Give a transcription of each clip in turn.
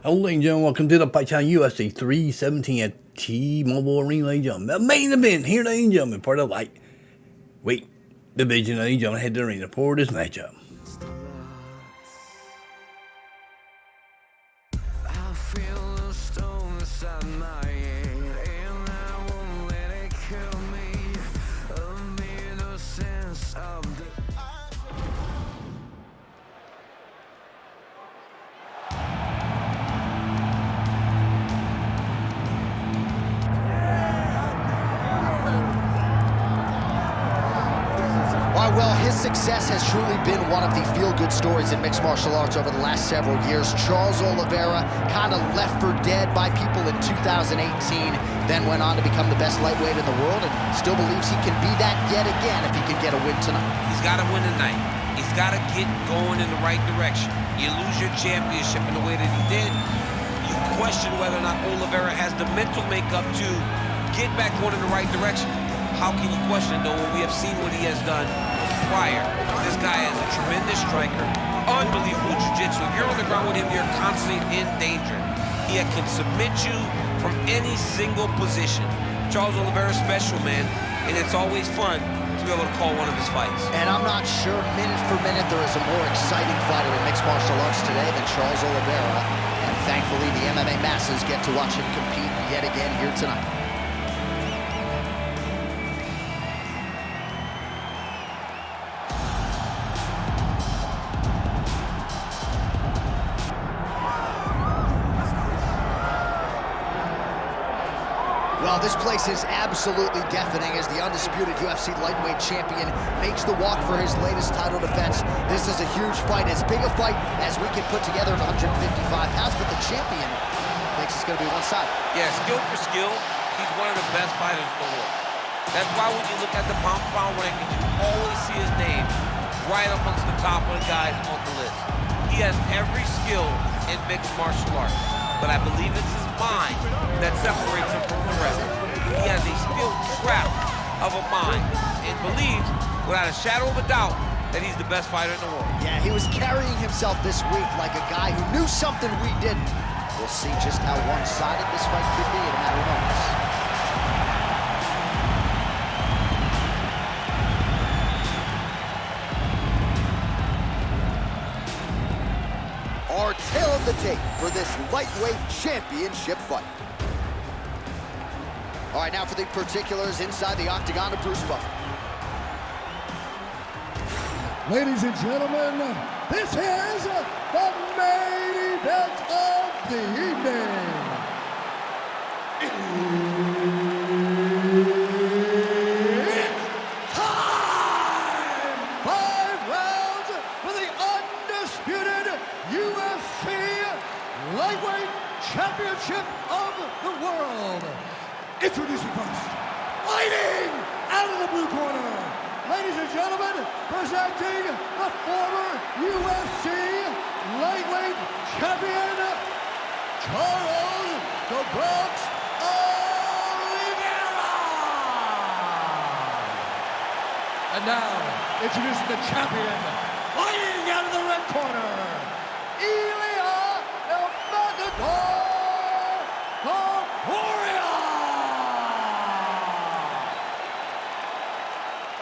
Ladies and gentlemen, welcome to the Fight Channel UFC 317 at T-Mobile Arena, ladies and gentlemen. The main event here, ladies and gentlemen, part of the Lightweight Division, ladies and gentlemen, head to the arena for this matchup. Well, his success has truly been one of the feel-good stories in mixed martial arts over the last several years. Charles Oliveira kind of left for dead by people in 2018, then went on to become the best lightweight in the world and still believes he can be that yet again if he can get a win tonight. He's got to win tonight. He's got to get going in the right direction. You lose your championship in the way that he did, you question whether or not Oliveira has the mental makeup to get back going in the right direction. How can you question it, though, when we have seen what he has done prior? This guy is a tremendous striker, unbelievable jiu-jitsu. If you're on the ground with him, you're constantly in danger. He can submit you from any single position. Charles Oliveira's special, man, and it's always fun to be able to call one of his fights. And I'm not sure, minute for minute, there is a more exciting fighter in mixed martial arts today than Charles Oliveira. And thankfully, the MMA masses get to watch him compete yet again here tonight. Well, this place is absolutely deafening as the undisputed UFC lightweight champion makes the walk for his latest title defense. This is a huge fight, as big a fight as we can put together in 155 pounds, but the champion thinks it's going to be one-sided. Yeah, skill for skill, he's one of the best fighters in the world. That's why when you look at the pound-for-pound rankings, you always see his name right amongst the top of the guys on the list. He has every skill in mixed martial arts, but I believe it's his mind that separates him from the rest. He has a steel trap of a mind and believes, without a shadow of a doubt, that he's the best fighter in the world. Yeah, he was carrying himself this week like a guy who knew something we didn't. We'll see just how one-sided this fight could be in a matter of moments. Our tail of the tape for this lightweight championship fight. All right, now for the particulars inside the octagon of Bruce Buffer. Ladies and gentlemen, this is the main event of the evening. It's time! 5 rounds for the undisputed UFC Lightweight Championship of the world. Introducing first, fighting out of the blue corner, ladies and gentlemen, presenting the former UFC Lightweight Champion, Charles "The Bronx" Oliveira. And now, introducing the champion, fighting out of the red corner, Ilia Topuria.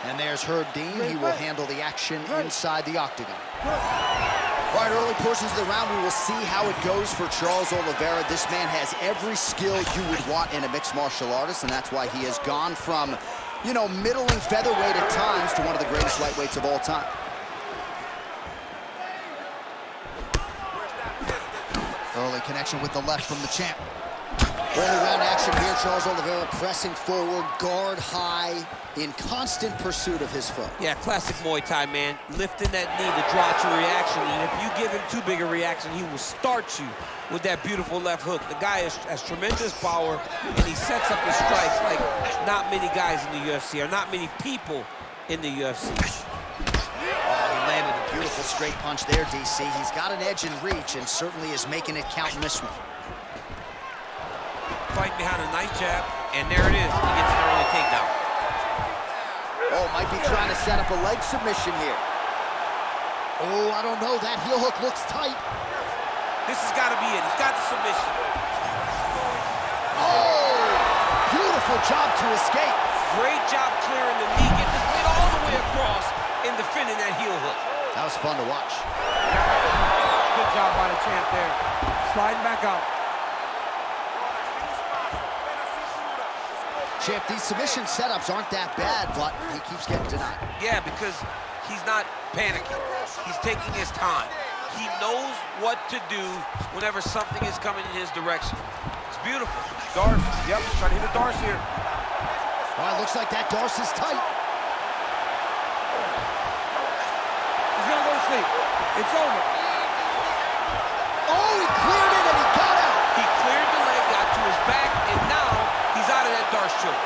And there's Herb Dean. He will handle the action inside the octagon. All right, early portions of the round, we will see how it goes for Charles Oliveira. This man has every skill you would want in a mixed martial artist, and that's why he has gone from, you know, middling featherweight at times to one of the greatest lightweights of all time. Early connection with the left from the champ. Early round action here, Charles Oliveira pressing forward, guard high, in constant pursuit of his foe. Yeah, classic Muay Thai, man. Lifting that knee to draw out your reaction, and if you give him too big a reaction, he will start you with that beautiful left hook. The guy has tremendous power, and he sets up his strikes like not many guys in the UFC, or not many people in the UFC. Oh, he landed a beautiful straight punch there, DC. He's got an edge in reach, and certainly is making it count in this one. Fight behind a nice jab, and there it is. He gets an early takedown. Oh, might be trying to set up a leg submission here. Oh, I don't know. That heel hook looks tight. This has got to be it. He's got the submission. Oh, beautiful job to escape. Great job clearing the knee, getting this weight all the way across and defending that heel hook. That was fun to watch. Good job by the champ there. Sliding back out. Champ, these submission setups aren't that bad, but he keeps getting denied. Yeah, because he's not panicking. He's taking his time. He knows what to do whenever something is coming in his direction. It's beautiful. Darce. Yep, trying to hit a Darce here. All right, looks like that Darce is tight. He's gonna go to sleep. It's over. Oh, he cleared it and he got out. He cleared the leg, got to his back, and now he's out of that Darce choke.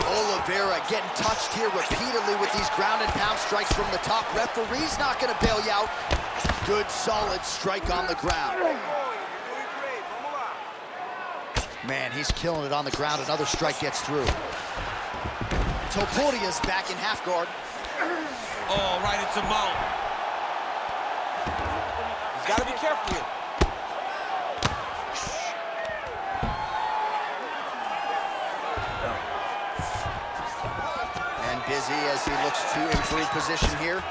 Oliveira getting touched here repeatedly with these ground and pound strikes from the top. Referee's not going to bail you out. Good, solid strike on the ground. Man, he's killing it on the ground. Another strike gets through. Topuria's back in half guard. Oh, right into mount. He's got to be careful here. And busy as he looks to improve position here.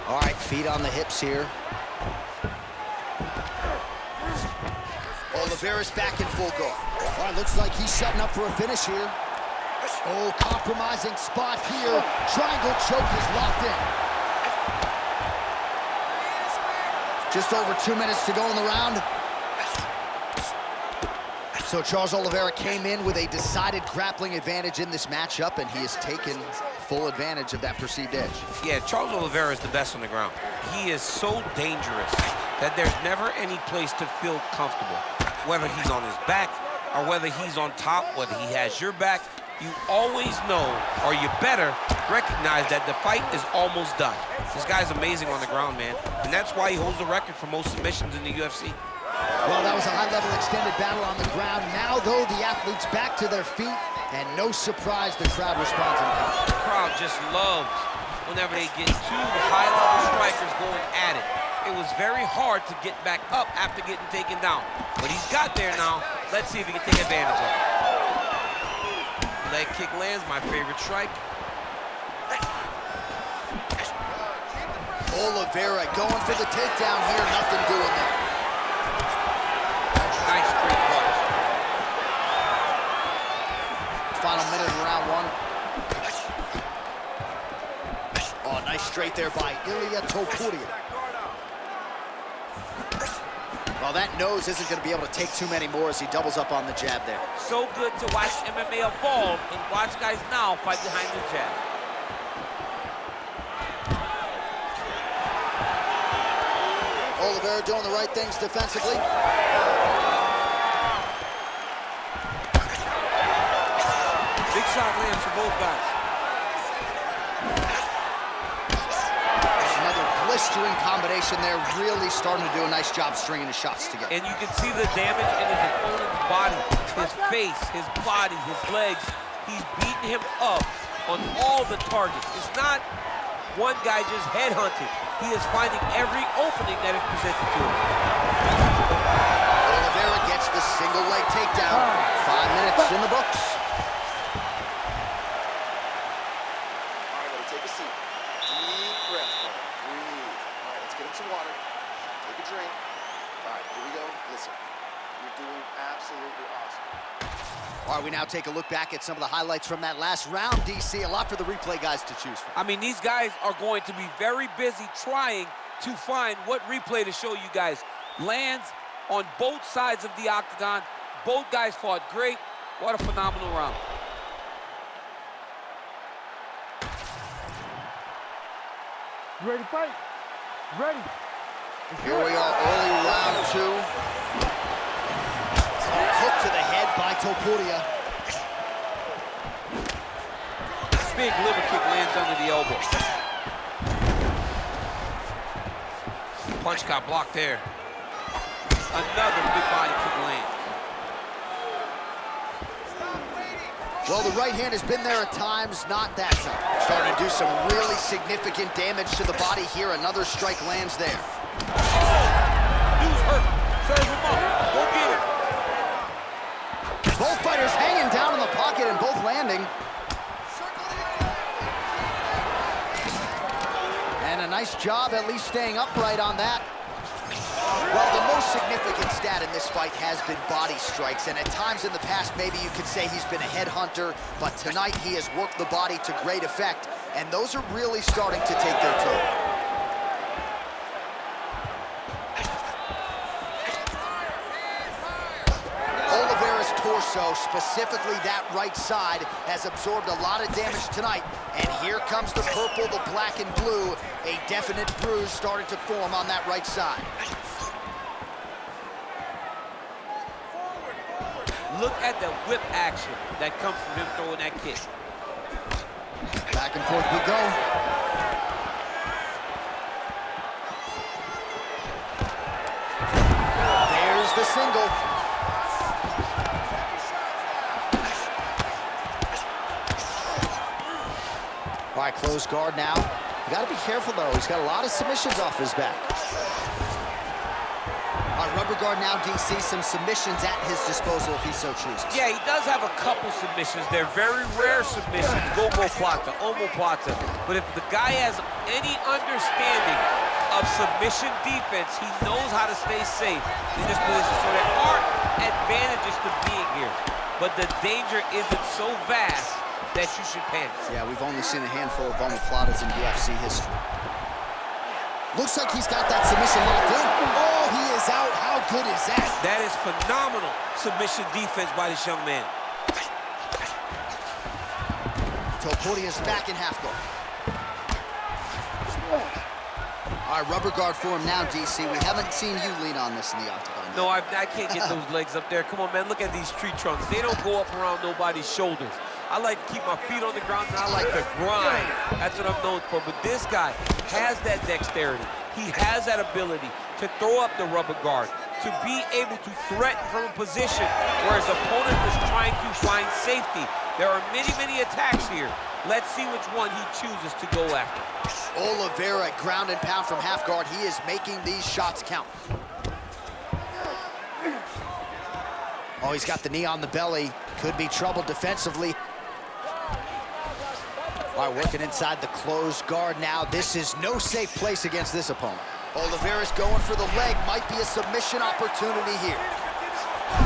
All right, feet on the hips here. Oliveira's back in full guard. All right, looks like he's setting up for a finish here. Oh, compromising spot here. Triangle choke is locked in. Just over 2 minutes to go in the round. So Charles Oliveira came in with a decided grappling advantage in this matchup, and he has taken full advantage of that perceived edge. Yeah, Charles Oliveira is the best on the ground. He is so dangerous that there's never any place to feel comfortable. Whether he's on his back or whether he's on top, whether he has your back, you always know, or you better recognize that the fight is almost done. This guy's amazing on the ground, man. And that's why he holds the record for most submissions in the UFC. Well, that was a high-level extended battle on the ground. Now, though, the athletes back to their feet, and no surprise, the crowd responds in kind. The crowd just loves whenever they get two high-level strikers going at it. It was very hard to get back up after getting taken down. But he's got there now. Let's see if he can take advantage of it. Leg kick lands, my favorite strike. Oliveira going for the takedown here, nothing doing there. Nice straight punch. Final minute of round one. Oh, nice straight there by Ilia Topuria. Well, that nose isn't going to be able to take too many more as he doubles up on the jab there. So good to watch MMA evolve and watch guys now fight behind the jab. Oliveira doing the right things defensively. Big shot lands for both guys. Another blistering combination there, really starting to do a nice job stringing the shots together. And you can see the damage in his opponent's body, his face, his body, his legs. He's beating him up on all the targets. It's not one guy just headhunting. He is finding every opening that is presented to him. Oliveira gets the single leg takedown. 5 minutes in the books. All right, everybody, take a seat. Deep breath. Breathe. All right, let's get him some water. Take a drink. All right, here we go. Listen, you're doing absolutely awesome. All right, we now take a look back at some of the highlights from that last round, DC. A lot for the replay guys to choose from. I mean, these guys are going to be very busy trying to find what replay to show you guys. Lands on both sides of the octagon. Both guys fought great. What a phenomenal round. You ready to fight? Ready. Here we are, early round two. Hook to the head by Topuria. Big liver kick lands under the elbow. Punch got blocked there. Another big body kick lands. Well, the right hand has been there at times, not that time. Starting to do some really significant damage to the body here. Another strike lands there. Dude's hurt. Serve him up. Go get him. Both fighters hanging down in the pocket and both landing. And a nice job at least staying upright on that. Well, the most significant stat in this fight has been body strikes, and at times in the past, maybe you could say he's been a headhunter, but tonight he has worked the body to great effect, and those are really starting to take their toll. Oliveira's torso, specifically that right side, has absorbed a lot of damage tonight, and here comes the purple, the black and blue, a definite bruise starting to form on that right side. Look at the whip action that comes from him throwing that kick. Back and forth we go. There's the single. All right, close guard now. You got to be careful, though. He's got a lot of submissions off his back. Rubber guard now, DC, some submissions at his disposal if he so chooses. Yeah, he does have a couple submissions. They're very rare submissions, gomoplata, omoplata. But if the guy has any understanding of submission defense, he knows how to stay safe in this position. So there are advantages to being here, but the danger isn't so vast that you should panic. Yeah, we've only seen a handful of omoplatas in UFC history. Looks like he's got that submission locked in. Oh, he is out. How good is that? That is phenomenal submission defense by this young man. Topuria's back in half guard. All right, rubber guard for him now, DC. We haven't seen you lean on this in the octagon. No, I can't get those legs up there. Come on, man, look at these tree trunks. They don't go up around nobody's shoulders. I like to keep my feet on the ground, and I like to grind. That's what I'm known for. But this guy has that dexterity. He has that ability to throw up the rubber guard, to be able to threaten from a position where his opponent was trying to find safety. There are many, many attacks here. Let's see which one he chooses to go after. Oliveira, ground and pound from half guard. He is making these shots count. Oh, he's got the knee on the belly. Could be trouble defensively. All right, working inside the closed guard now. This is no safe place against this opponent. Oliveira's going for the leg. Might be a submission opportunity here.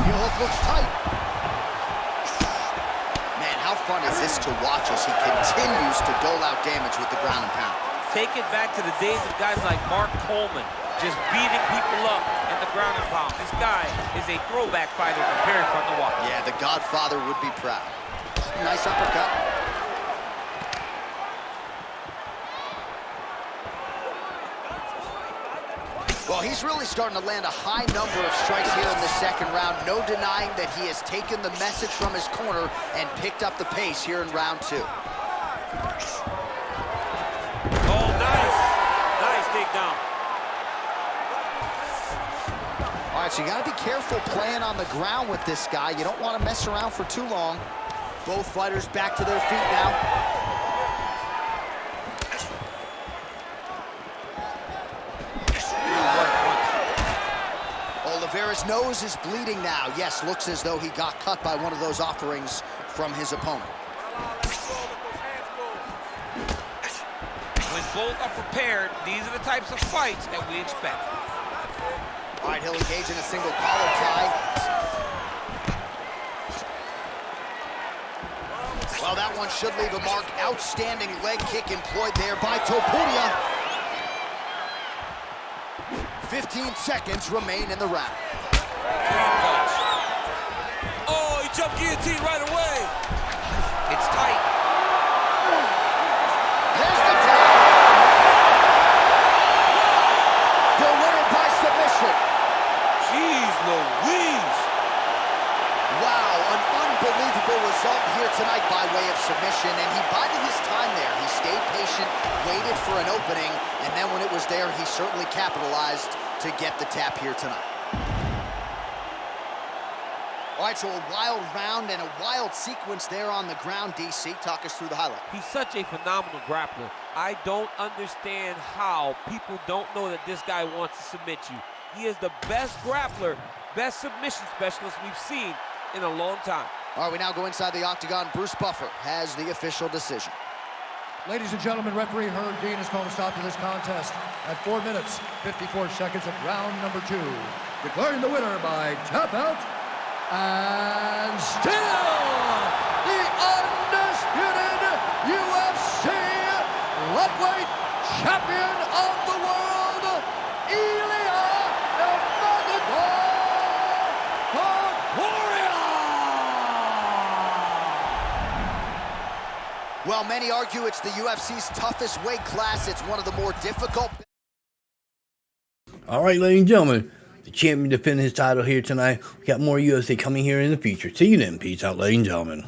Heel hook looks tight. Man, how fun is this to watch as he continues to dole out damage with the ground and pound. Take it back to the days of guys like Mark Coleman, just beating people up in the ground and pound. This guy is a throwback fighter, very fun to watch. Yeah, the Godfather would be proud. Nice uppercut. Well, he's really starting to land a high number of strikes here in the second round. No denying that he has taken the message from his corner and picked up the pace here in round two. Oh, nice. Nice takedown. All right, so you got to be careful playing on the ground with this guy. You don't want to mess around for too long. Both fighters back to their feet now. Oliveira's nose is bleeding now. Yes, looks as though he got cut by one of those offerings from his opponent. When both are prepared, these are the types of fights that we expect. All right, he'll engage in a single collar tie. Well, that one should leave a mark. Outstanding leg kick employed there by Topuria. 15 seconds remain in the round. Oh, he jumped guillotine right away. It's tight. There's the tap. The winner by submission. Jeez Louise. Wow, an unbelievable result here tonight by way of submission, and he bided his time there. He stayed patient, waited for an opening, and then when it was there, he certainly capitalized to get the tap here tonight. All right, so a wild round and a wild sequence there on the ground. DC, talk us through the highlight. He's such a phenomenal grappler. I don't understand how people don't know that this guy wants to submit you. He is the best grappler, best submission specialist we've seen in a long time. All right, we now go inside the octagon. Bruce Buffer has the official decision. Ladies and gentlemen, referee Herb Dean has called a stop to this contest at 4 minutes, 54 seconds of round number 2. Declaring the winner by tap out, and still the undisputed UFC lightweight champion of the world, Ilia Topuria. Well, many argue it's the UFC's toughest weight class. It's one of the more difficult. All right, ladies and gentlemen, the champion defending his title here tonight. We got more UFC coming here in the future. See you then. Peace out, ladies and gentlemen.